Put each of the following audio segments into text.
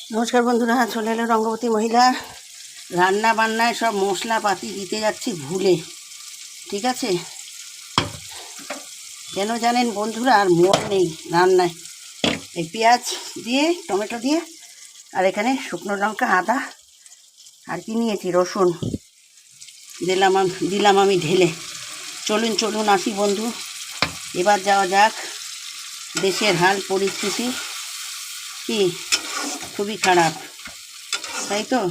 নমস্কার বন্ধুরা, চলে এলো রঙ্গবতী মহিলা। রান্না বান্নায় সব মশলাপাতি দিতে যাচ্ছি ভুলে, ঠিক আছে? কেন জানেন বন্ধুরা, আর মন নেই রান্নায়। এই পেঁয়াজ দিয়ে, টমেটো দিয়ে, আর এখানে শুকনো লঙ্কা, আদা, আর কি নিয়েছি, রসুন দিলাম আমি ঢেলে। চলুন আসি বন্ধু, এবার যাওয়া যাক। দেশের হাল পরিস্থিতি কি খুবই খারাপ, তাই তো?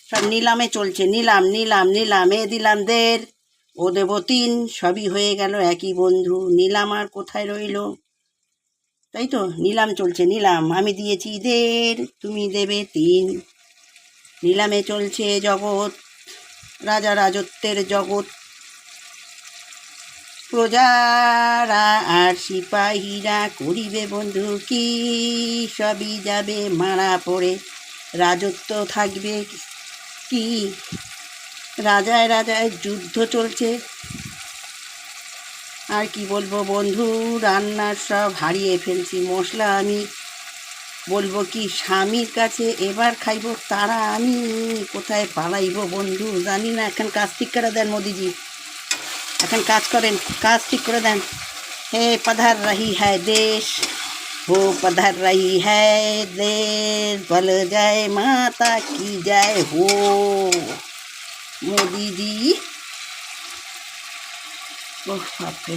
সব নিলামে চলছে, নিলাম, এ দিলাম 1.5, ও দেব 3, সবই হয়ে গেল একই বন্ধু। নিলাম আর কোথায় রইল? তাই তো, নিলাম চলছে, নিলাম। আমি দিয়েছি 1.5, তুমি দেবে 3। নিলামে চলছে জগৎ, রাজা রাজত্বের জগৎ। প্রজারা আর সিপাহীরা করিবে বন্ধু কি, সবই যাবে মারা পড়ে, রাজত্ব থাকবে কি? রাজায় রাজায় যুদ্ধ চলছে। আর কি বলবো বন্ধু, রান্নার সব হারিয়ে ফেলছি মশলা। আমি বলবো কি স্বামীর কাছে, এবার খাইব তারা, আমি কোথায় পালাইব বন্ধু জানি না। এখন কাজ ঠিক করে দেন মোদিজি, এখন কাজ করেন, কাজ ঠিক করে দেন। হে पधार रही है देश, हो पधार रही है देश, बल जाए माता की जय हो मोदी जी। ओह बाप रे।